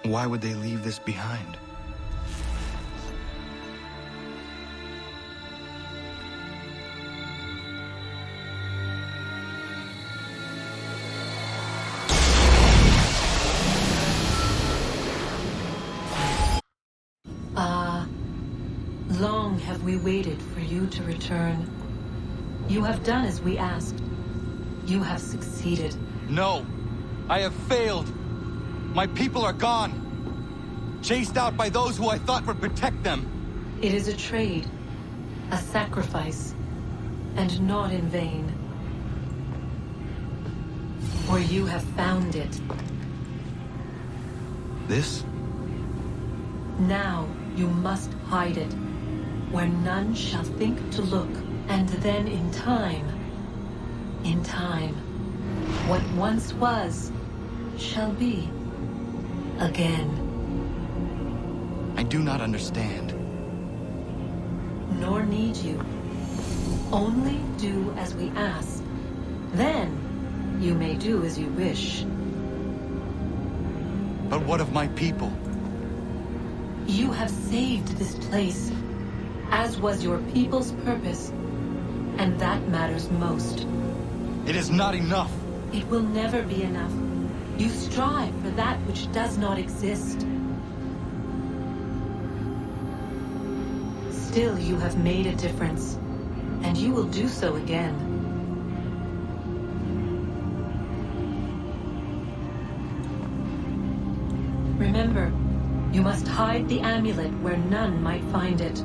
Why would they leave this behind? Long have we waited for you to return. You have done as we asked. You have succeeded. No! I have failed! My people are gone! Chased out by those who I thought would protect them! It is a trade, a sacrifice, and not in vain. For you have found it. This? Now you must hide it, where none shall think to look, and then in time, what once was, shall be again. I do not understand. Nor need you. Only do as we ask. Then you may do as you wish. But what of my people? You have saved this place, as was your people's purpose, and that matters most. It is not enough! It will never be enough. You strive for that which does not exist. Still, you have made a difference, and you will do so again. Remember, you must hide the amulet where none might find it.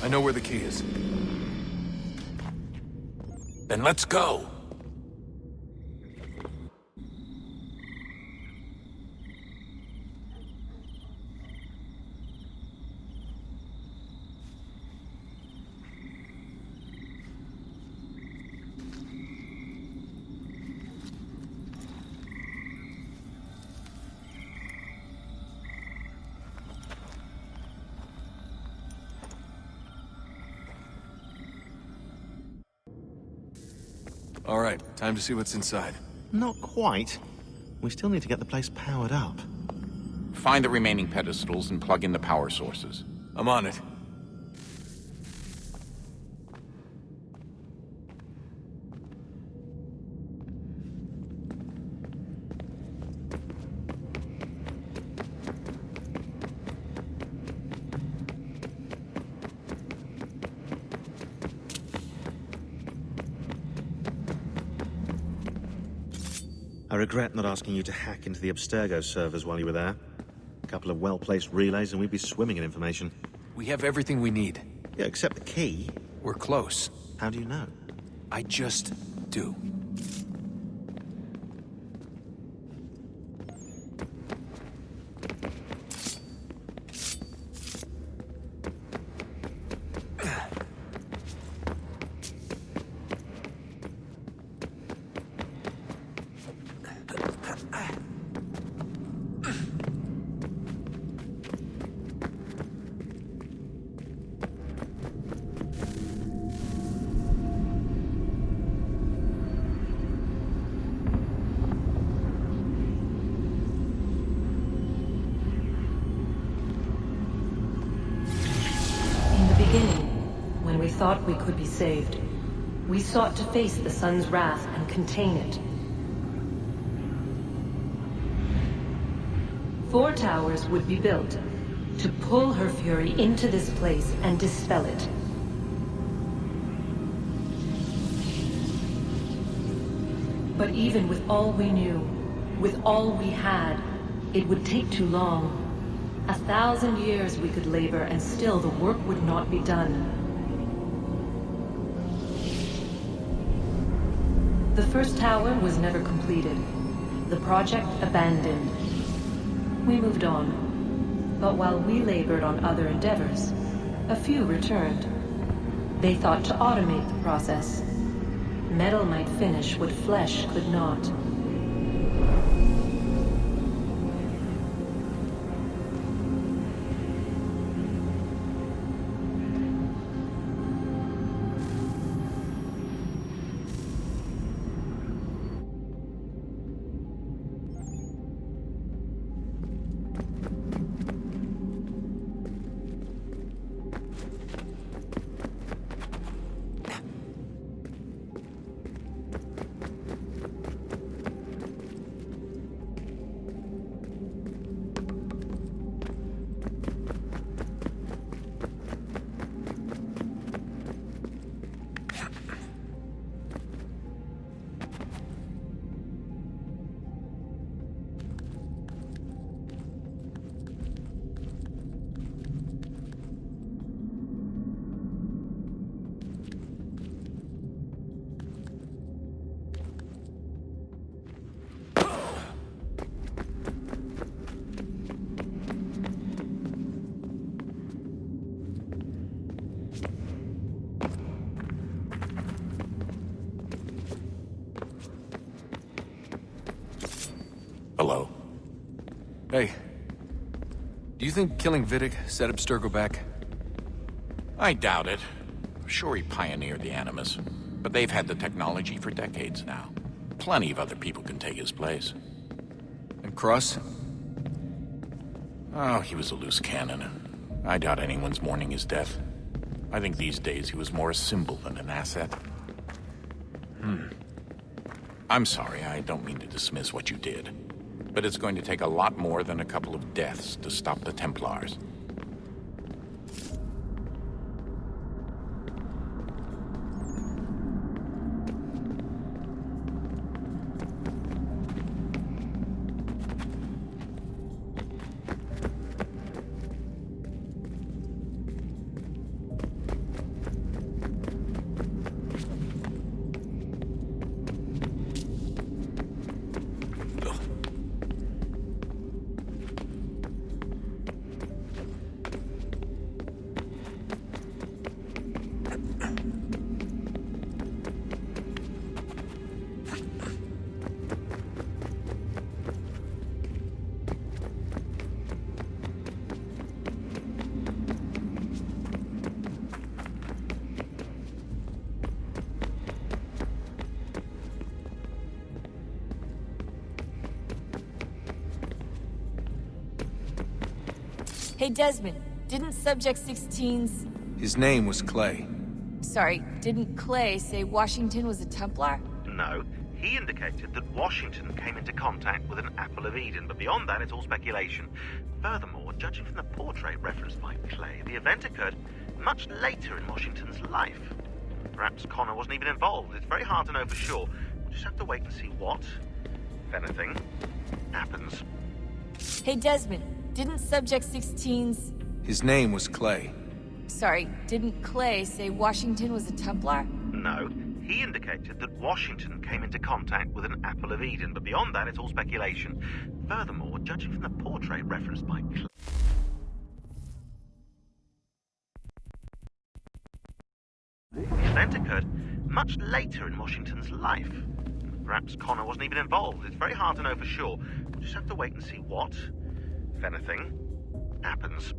I know where the key is. Then let's go! All right, time to see what's inside. Not quite. We still need to get the place powered up. Find the remaining pedestals and plug in the power sources. I'm on it. I regret not asking you to hack into the Abstergo servers while you were there. A couple of well-placed relays and we'd be swimming in information. We have everything we need. Yeah, except the key. We're close. How do you know? I just do. When we thought we could be saved, we sought to face the sun's wrath and contain it. 4 towers would be built to pull her fury into this place and dispel it. But even with all we knew, with all we had, it would take too long. 1,000 years we could labor and still the work would not be done. The first tower was never completed. The project abandoned. We moved on. But while we labored on other endeavors, a few returned. They thought to automate the process. Metal might finish what flesh could not. Hello? Hey. Do you think killing Vidic set Abstergo back? I doubt it. Sure, he pioneered the Animus, but they've had the technology for decades now. Plenty of other people can take his place. And Cross? Oh, he was a loose cannon. I doubt anyone's mourning his death. I think these days he was more a symbol than an asset. I'm sorry, I don't mean to dismiss what you did. But it's going to take a lot more than a couple of deaths to stop the Templars. Hey, Desmond, didn't Subject 16's... His name was Clay. Sorry, didn't Clay say Washington was a Templar? No. He indicated that Washington came into contact with an Apple of Eden, but beyond that, it's all speculation. Furthermore, judging from the portrait referenced by Clay, the event occurred much later in Washington's life. Perhaps Connor wasn't even involved. It's very hard to know for sure. We'll just have to wait and see what, if anything, happens. Hey, Desmond, didn't Subject 16's... His name was Clay. Sorry, didn't Clay say Washington was a Templar? No. He indicated that Washington came into contact with an Apple of Eden, but beyond that, it's all speculation. Furthermore, judging from the portrait referenced by Clay... The event occurred much later in Washington's life. Perhaps Connor wasn't even involved. It's very hard to know for sure. We'll just have to wait and see what, if anything, happens.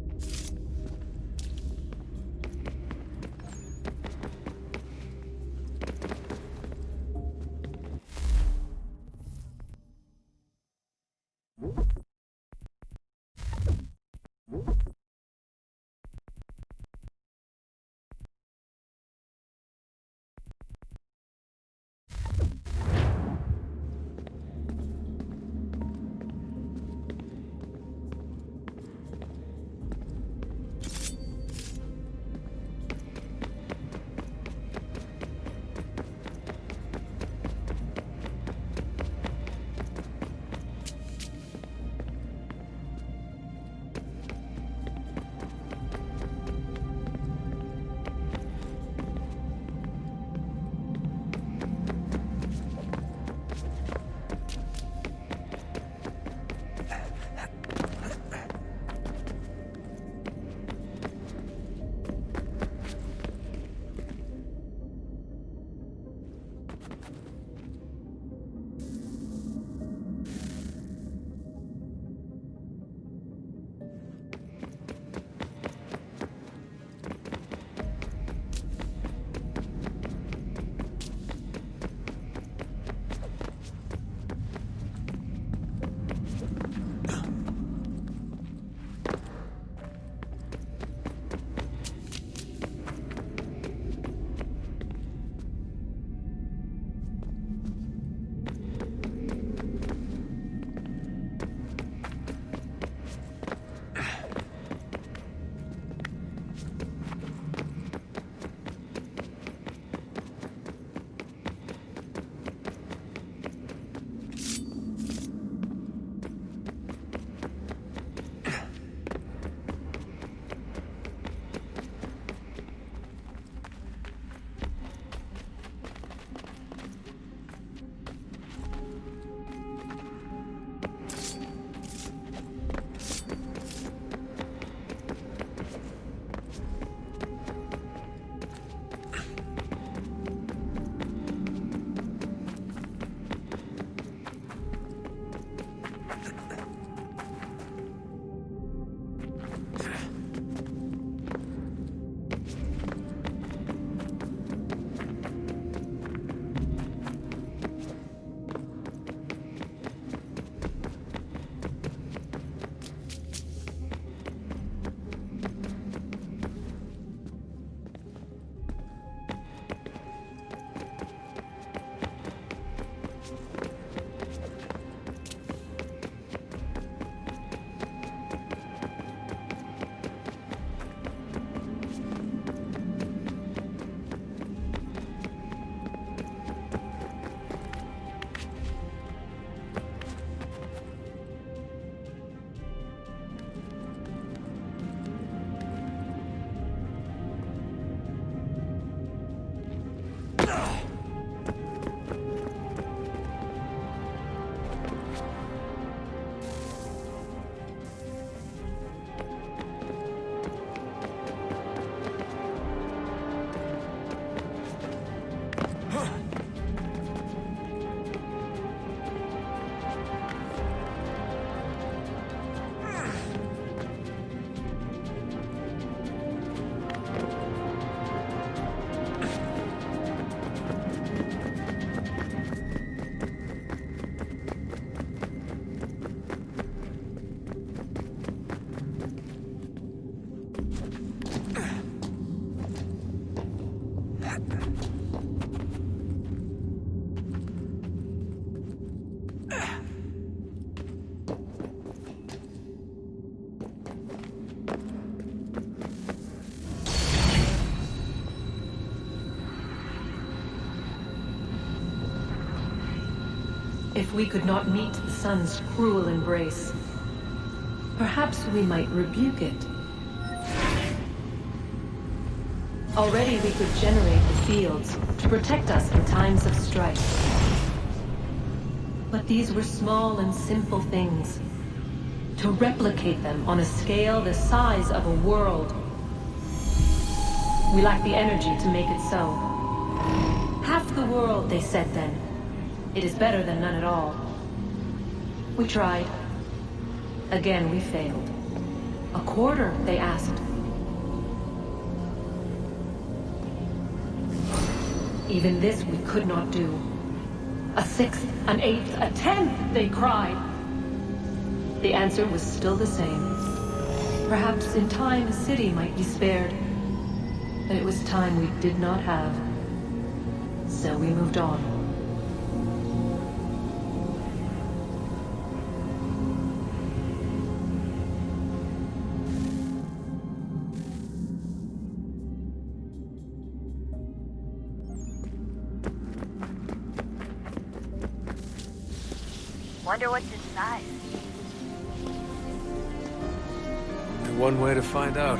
If we could not meet the sun's cruel embrace, perhaps we might rebuke it. Already we could generate the fields to protect us in times of strife. But these were small and simple things. To replicate them on a scale the size of a world, we lack the energy to make it so. Half the world, they said then. It is better than none at all. We tried. Again, we failed. A quarter, they asked. Even this we could not do. A sixth, an eighth, a tenth, they cried. The answer was still the same. Perhaps in time a city might be spared. But it was time we did not have. So we moved on. Wonder what's inside. Only one way to find out.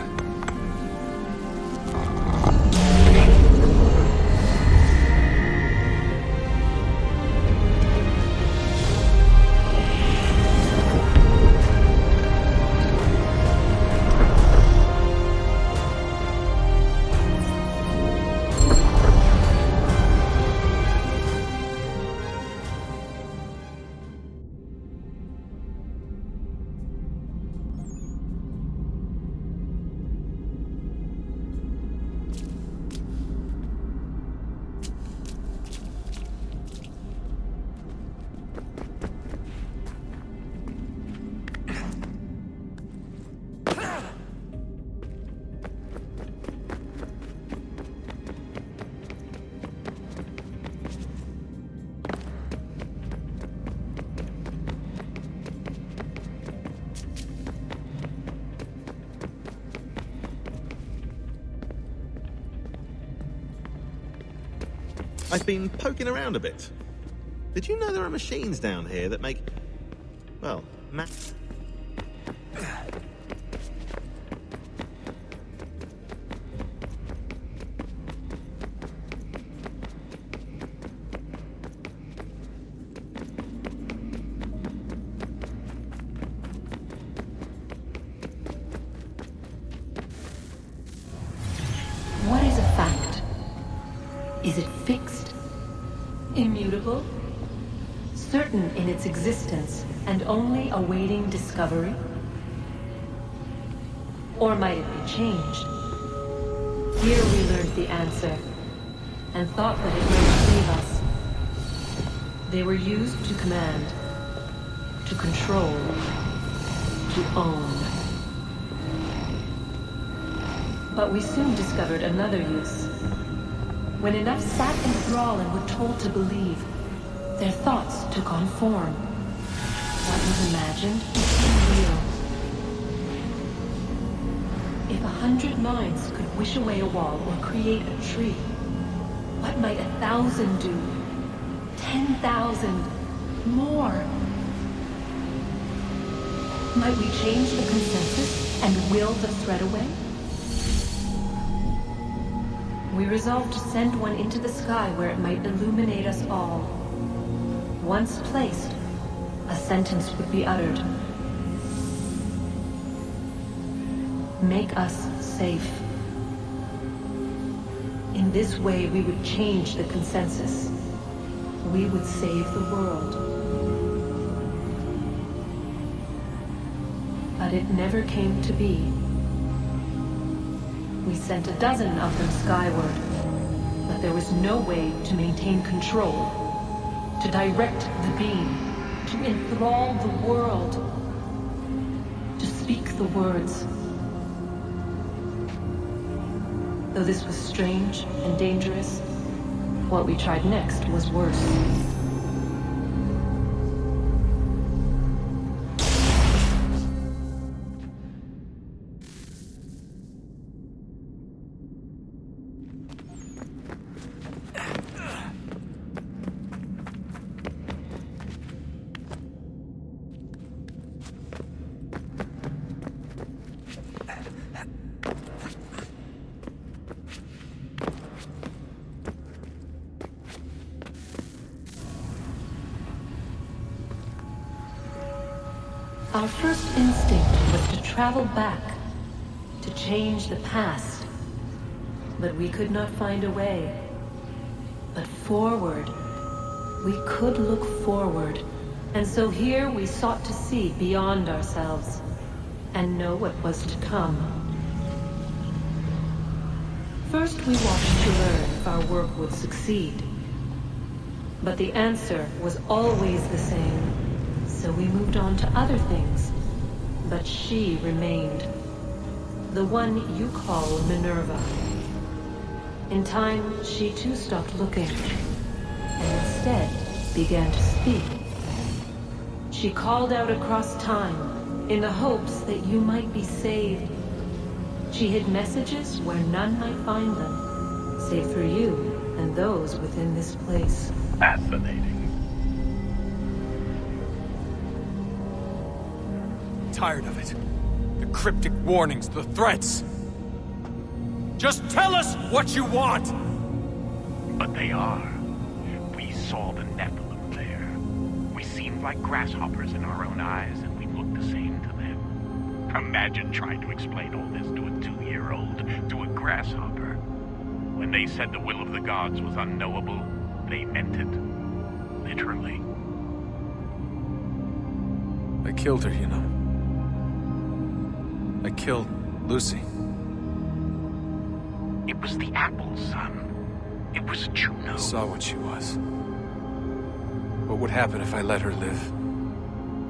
I've been poking around a bit. Did you know there are machines down here that make, well, What is a fact? Is it fixed? Immutable? Certain in its existence and only awaiting discovery? Or might it be changed? Here we learned the answer and thought that it might save us. They were used to command, to control, to own. But we soon discovered another use. When enough sat in thrall and were told to believe, their thoughts took on form. What was imagined became real. If 100 minds could wish away a wall or create a tree, what might 1,000 do? 10,000? More? Might we change the consensus and will the thread away? We resolved to send one into the sky where it might illuminate us all. Once placed, a sentence would be uttered. Make us safe. In this way, we would change the consensus. We would save the world. But it never came to be. We sent a dozen of them skyward, but there was no way to maintain control, to direct the beam, to enthrall the world, to speak the words. Though this was strange and dangerous, what we tried next was worse. Our first instinct was to travel back, to change the past. But we could not find a way. But forward, we could look forward. And so here we sought to see beyond ourselves, and know what was to come. First we watched to learn if our work would succeed. But the answer was always the same, so we moved on to other things. But she remained. The one you call Minerva. In time, she too stopped looking, and instead began to speak. She called out across time, in the hopes that you might be saved. She hid messages where none might find them, save for you and those within this place. Fascinating. Tired of it. The cryptic warnings, the threats. Just tell us what you want! But they are. We saw the Nephilim there. We seemed like grasshoppers in our own eyes, and we looked the same to them. Imagine trying to explain all this to a 2-year-old, to a grasshopper. When they said the will of the gods was unknowable, they meant it. Literally. I killed her, you know. I killed Lucy. It was the apple, son. It was Juno. I saw what she was. What would happen if I let her live?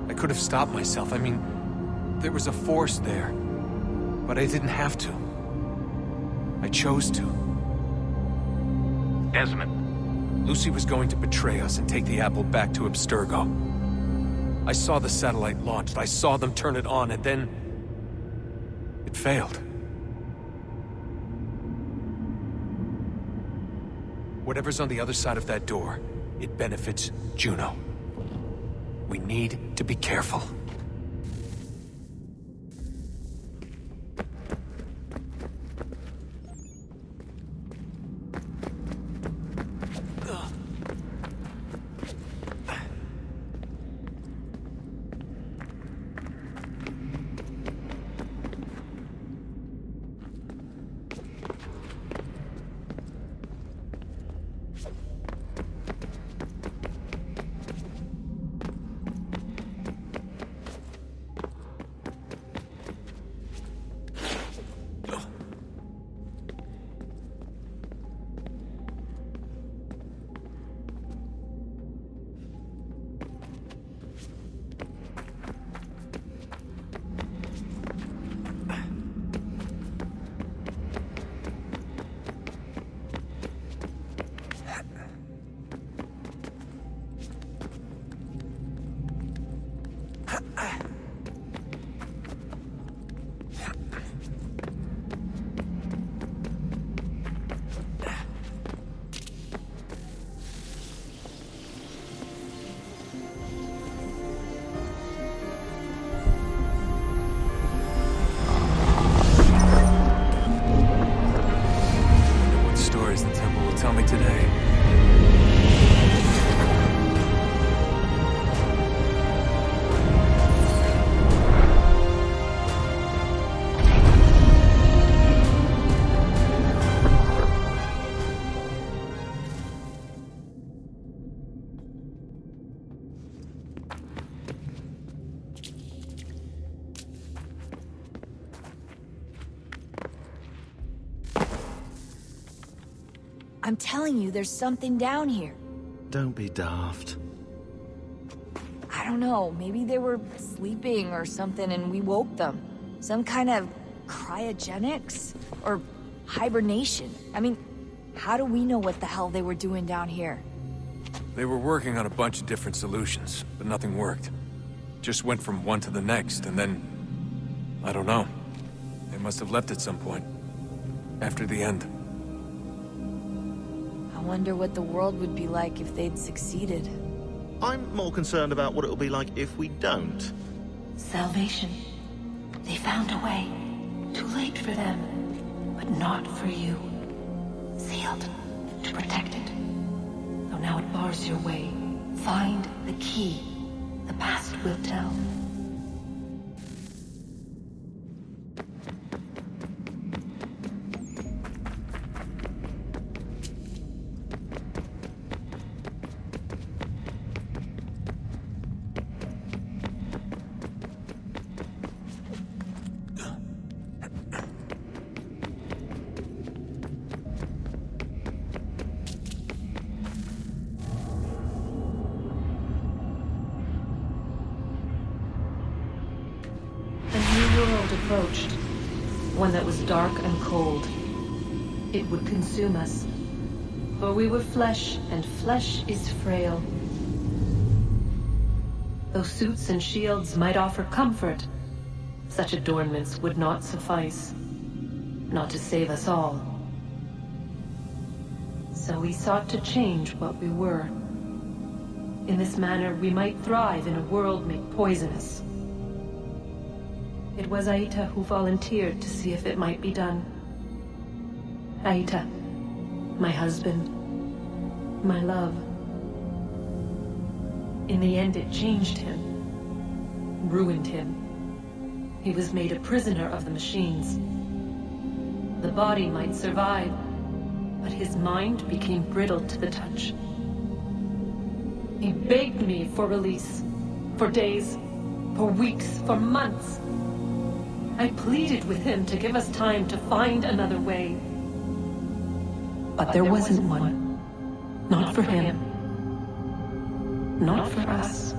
I could have stopped myself. I mean, there was a force there. But I didn't have to. I chose to. Desmond. Lucy was going to betray us and take the apple back to Abstergo. I saw the satellite launched. I saw them turn it on, and then... it failed. Whatever's on the other side of that door, it benefits Juno. We need to be careful. I'm telling you, there's something down here. Don't be daft. I don't know, maybe they were sleeping or something and we woke them. Some kind of cryogenics? Or hibernation? I mean, how do we know what the hell they were doing down here? They were working on a bunch of different solutions, but nothing worked. Just went from one to the next, and then... I don't know. They must have left at some point. After the end. I wonder what the world would be like if they'd succeeded. I'm more concerned about what it'll be like if we don't. Salvation. They found a way. Too late for them, but not for you. Sealed to protect it. Though now it bars your way. Find the key. The past will tell. approached. One that was dark and cold. It would consume us. For we were flesh, and flesh is frail. Though suits and shields might offer comfort, such adornments would not suffice. Not to save us all. So we sought to change what we were. In this manner, we might thrive in a world made poisonous. It was Aita who volunteered to see if it might be done. Aita, my husband, my love. In the end, it changed him, ruined him. He was made a prisoner of the machines. The body might survive, but his mind became brittle to the touch. He begged me for release, for days, for weeks, for months. I pleaded with him to give us time to find another way. But there wasn't one. Not for him. Not for us.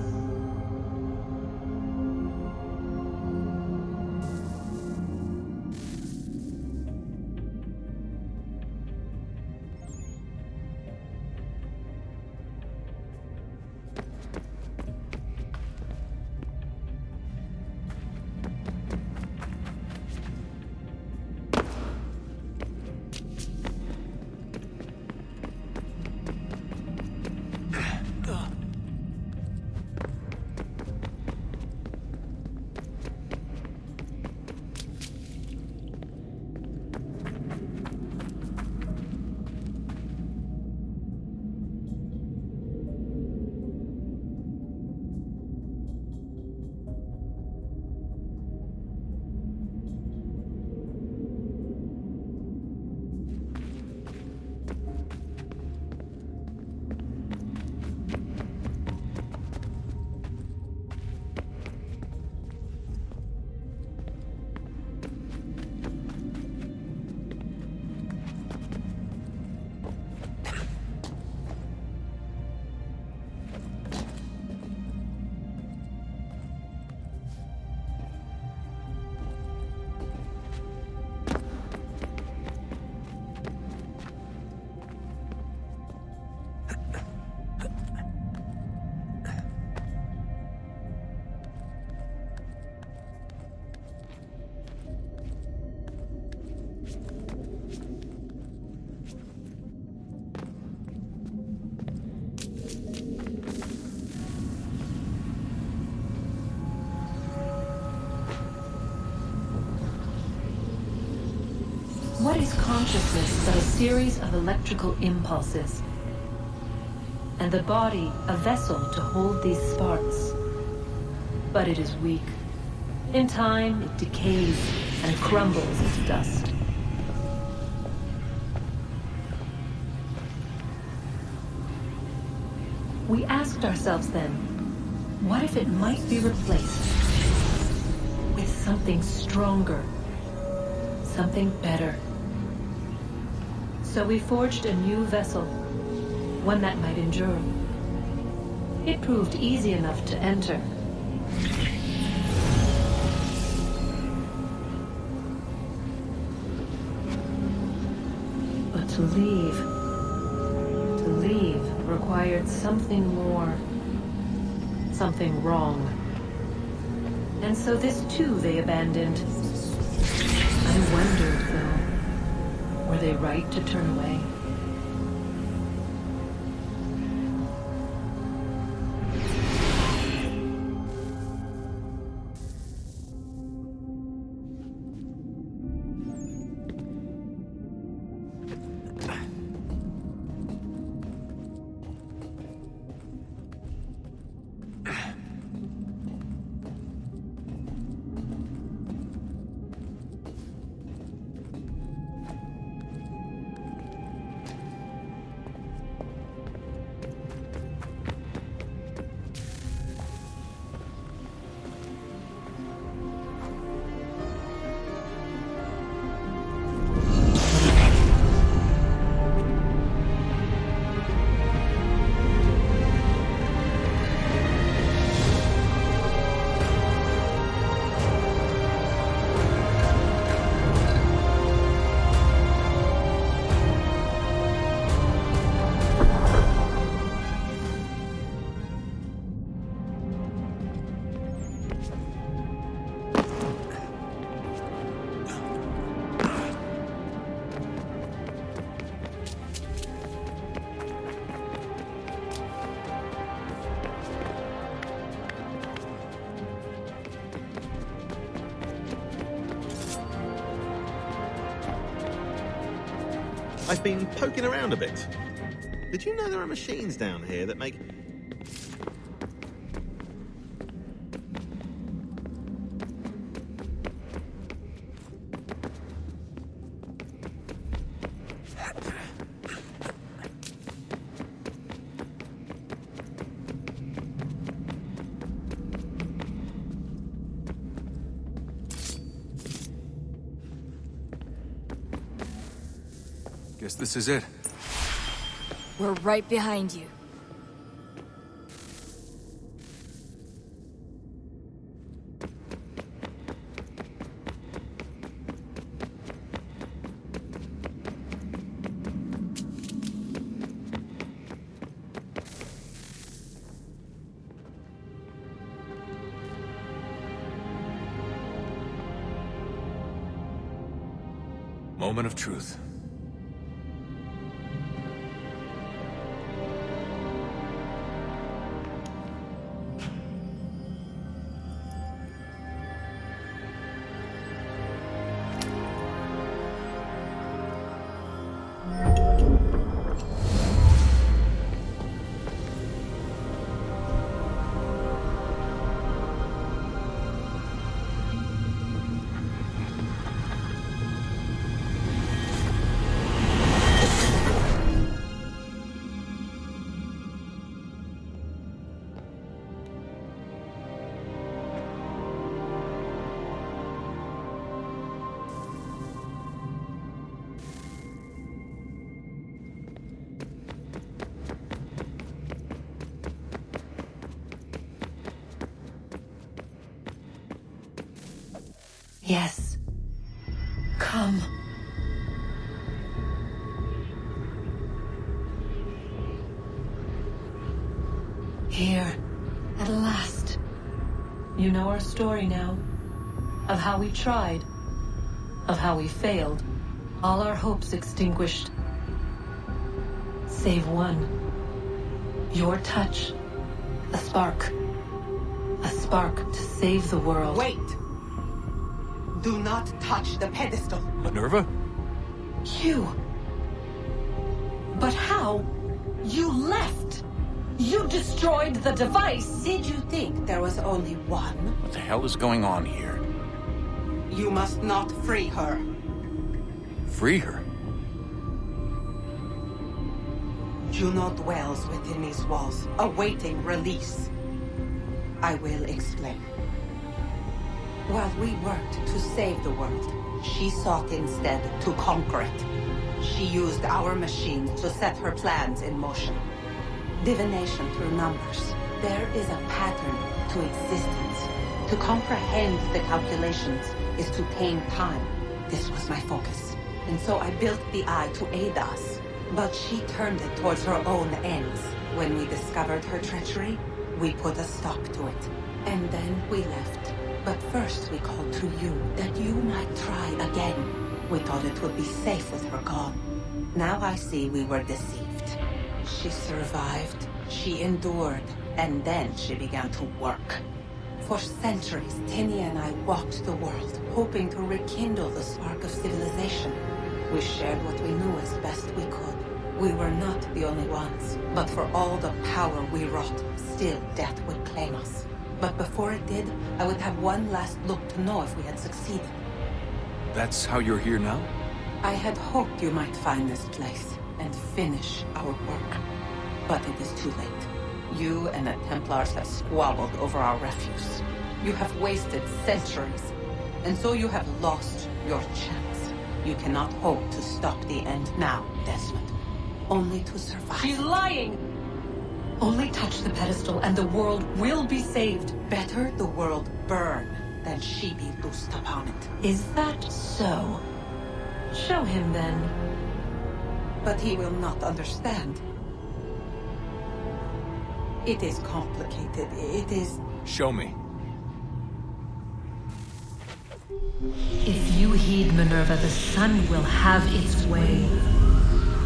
What is consciousness but a series of electrical impulses? And the body a vessel to hold these sparks. But it is weak. In time, it decays and crumbles into dust. We asked ourselves then, what if it might be replaced with something stronger, something better? So we forged a new vessel, one that might endure. It proved easy enough to enter. But to leave required something more, something wrong. And so this too they abandoned. I wondered, though, were they right to turn away? I've been poking around a bit. Did you know there are machines down here that make... Guess this is it. We're right behind you. Moment of truth. Yes. Come. Here, at last. You know our story now. Of how we tried. Of how we failed. All our hopes extinguished. Save one. Your touch. A spark. A spark to save the world. Wait! Do not touch the pedestal. Minerva? You. But how? You left. You destroyed the device. Did you think there was only one? What the hell is going on here? You must not free her. Free her? Juno dwells within these walls, awaiting release. I will explain. While we worked to save the world, she sought instead to conquer it. She used our machine to set her plans in motion. Divination through numbers. There is a pattern to existence. To comprehend the calculations is to tame time. This was my focus. And so I built the eye to aid us. But she turned it towards her own ends. When we discovered her treachery, we put a stop to it. And then we left. But first we called to you, that you might try again. We thought it would be safe with her gone. Now I see we were deceived. She survived, she endured, and then she began to work. For centuries, Tinny and I walked the world, hoping to rekindle the spark of civilization. We shared what we knew as best we could. We were not the only ones, but for all the power we wrought, still death would claim us. But before it did, I would have one last look to know if we had succeeded. That's how you're here now? I had hoped you might find this place and finish our work. But it is too late. You and the Templars have squabbled over our refuse. You have wasted centuries, and so you have lost your chance. You cannot hope to stop the end now, Desmond. Only to survive. She's lying! Only touch the pedestal and the world will be saved. Better the world burn than she be loosed upon it. Is that so? Show him then. But he will not understand. It is complicated. It is... Show me. If you heed Minerva, the sun will have its way.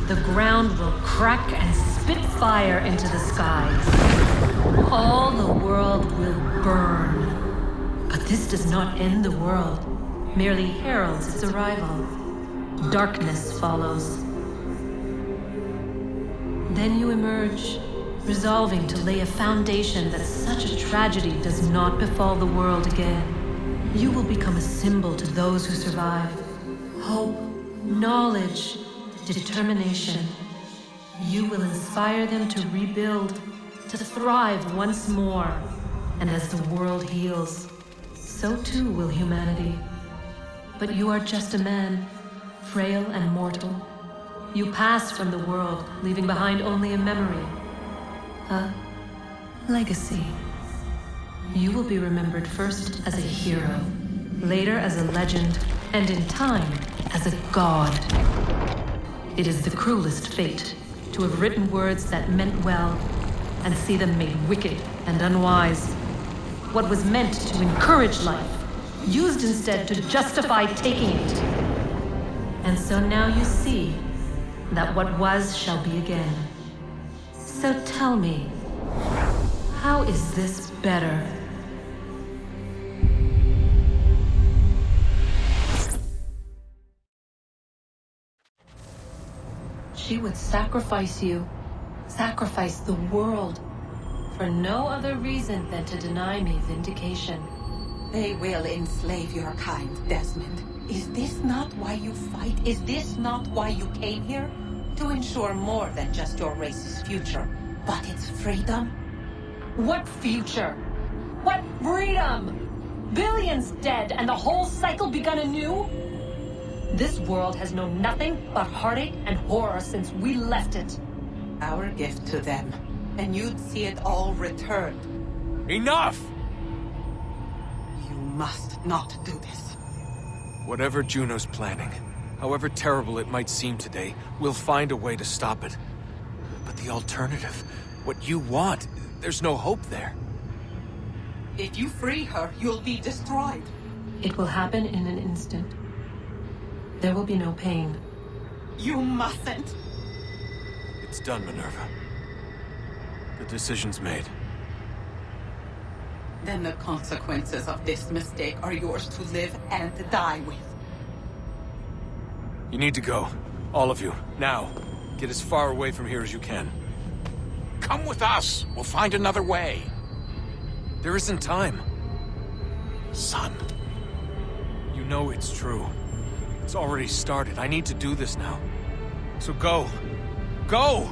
The ground will crack and spit fire into the skies. All the world will burn. But this does not end the world, merely heralds its arrival. Darkness follows. Then you emerge, resolving to lay a foundation that such a tragedy does not befall the world again. You will become a symbol to those who survive. Hope, knowledge, determination. You will inspire them to rebuild, to thrive once more. And as the world heals, so too will humanity. But you are just a man, frail and mortal. You pass from the world, leaving behind only a memory. A legacy. You will be remembered first as a hero, later as a legend, and in time, as a god. It is the cruelest fate to have written words that meant well, and see them made wicked and unwise. What was meant to encourage life, used instead to justify taking it. And so now you see that what was shall be again. So tell me, how is this better? She would sacrifice you, sacrifice the world, for no other reason than to deny me vindication. They will enslave your kind, Desmond. Is this not why you fight? Is this not why you came here? To ensure more than just your race's future, but its freedom? What future? What freedom? Billions dead and the whole cycle begun anew? This world has known nothing but heartache and horror since we left it. Our gift to them, and you'd see it all returned. Enough! You must not do this. Whatever Juno's planning, however terrible it might seem today, we'll find a way to stop it. But the alternative, what you want, there's no hope there. If you free her, you'll be destroyed. It will happen in an instant. There will be no pain. You mustn't. It's done, Minerva. The decision's made. Then the consequences of this mistake are yours to live and die with. You need to go. All of you. Now. Get as far away from here as you can. Come with us. We'll find another way. There isn't time. Son. You know it's true. It's already started. I need to do this now. So go. Go!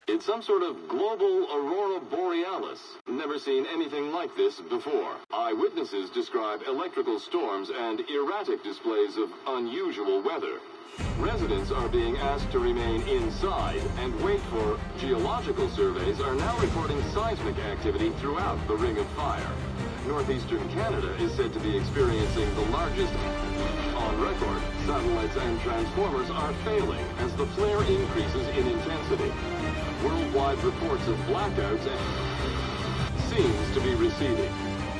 It's some sort of global aurora borealis. Never seen anything like this before. Eyewitnesses describe electrical storms and erratic displays of unusual weather. Residents are being asked to remain inside and wait for geological surveys are now reporting seismic activity throughout the Ring of Fire. Northeastern Canada is said to be experiencing the largest on record. Satellites and transformers are failing as the flare increases in intensity. Worldwide reports of blackouts seems to be receding.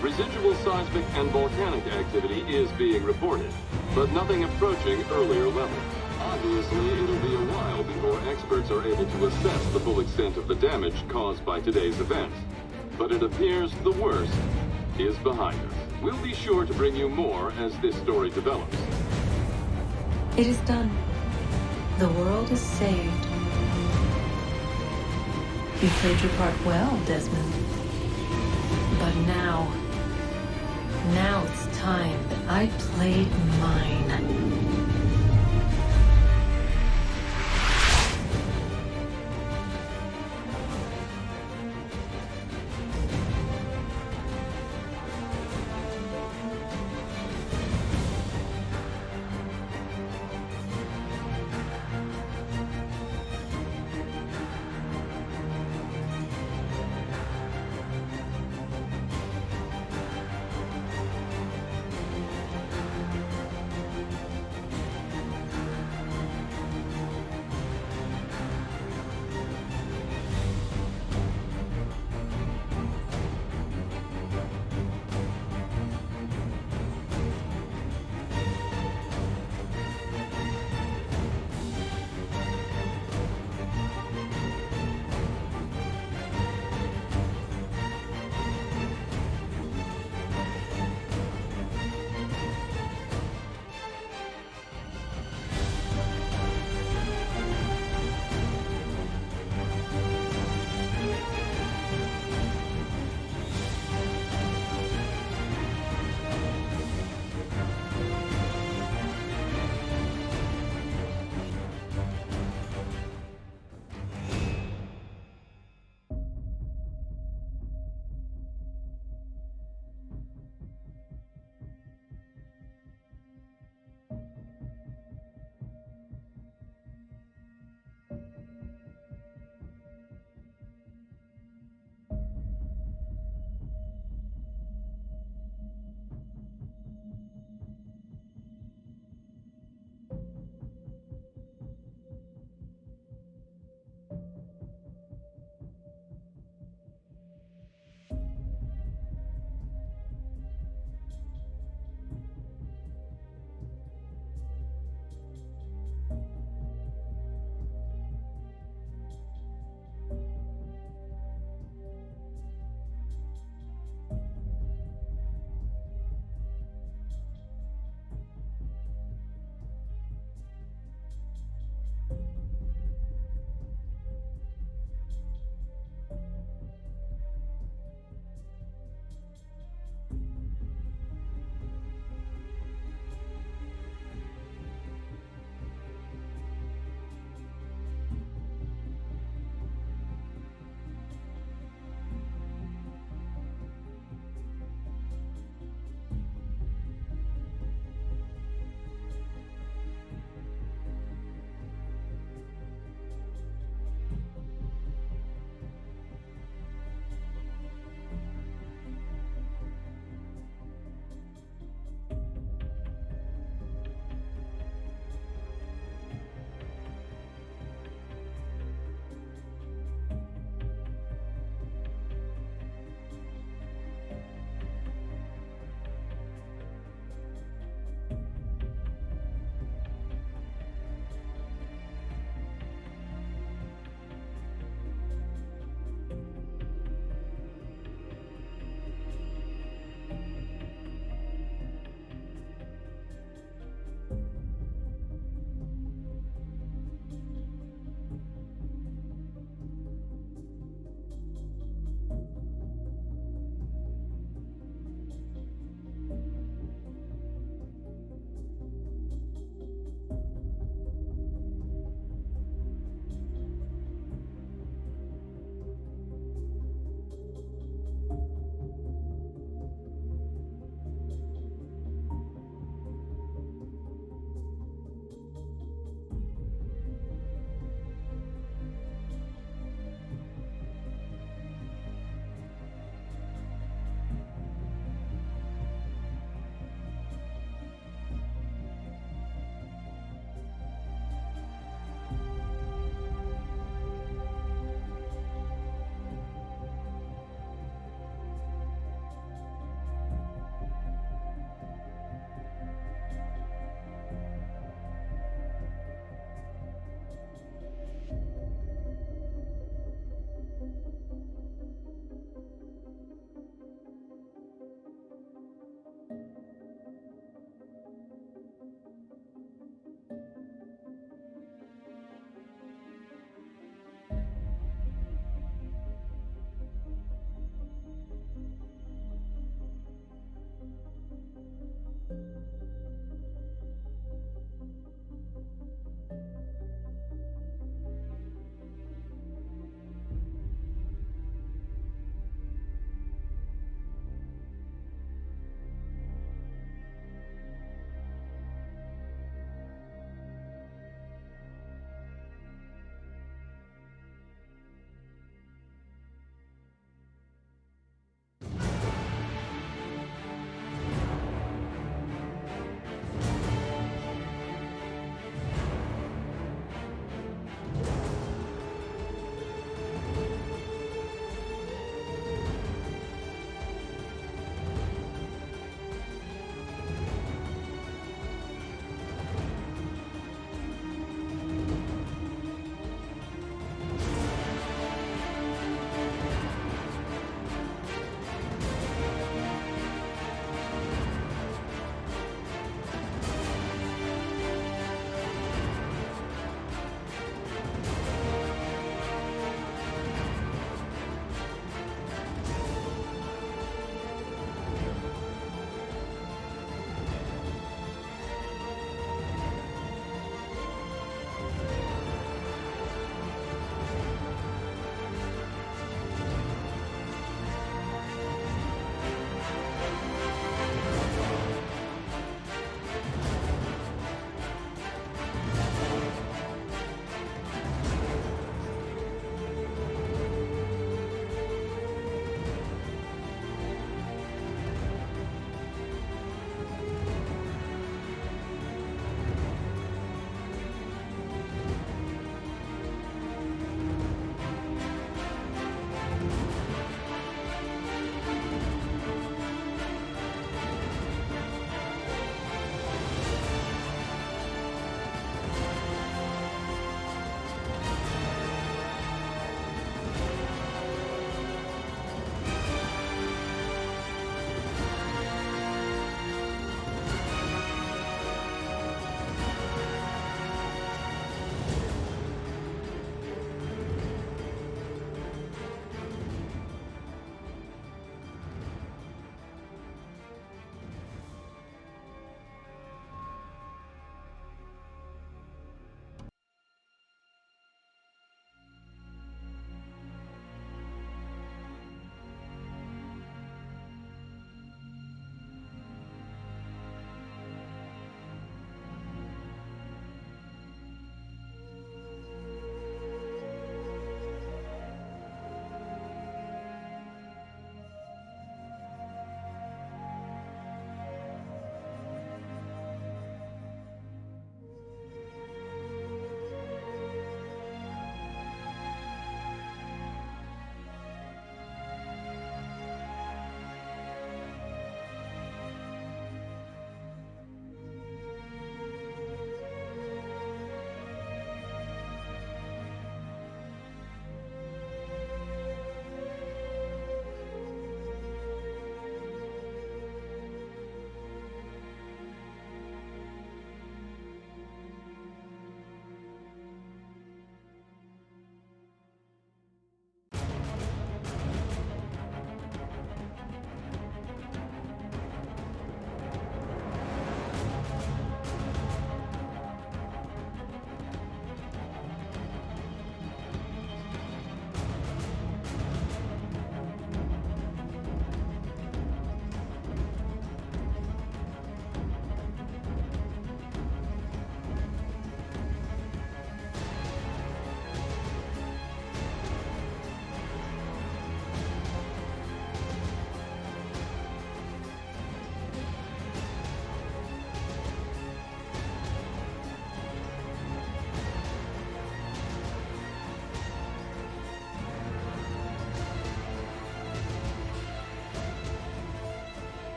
Residual seismic and volcanic activity is being reported, but nothing approaching earlier levels. Obviously, it'll be a while before experts are able to assess the full extent of the damage caused by today's events. But it appears the worst is behind us. We'll be sure to bring you more as this story develops. It is done. The world is saved. You played your part well, Desmond. But now it's time that I played mine.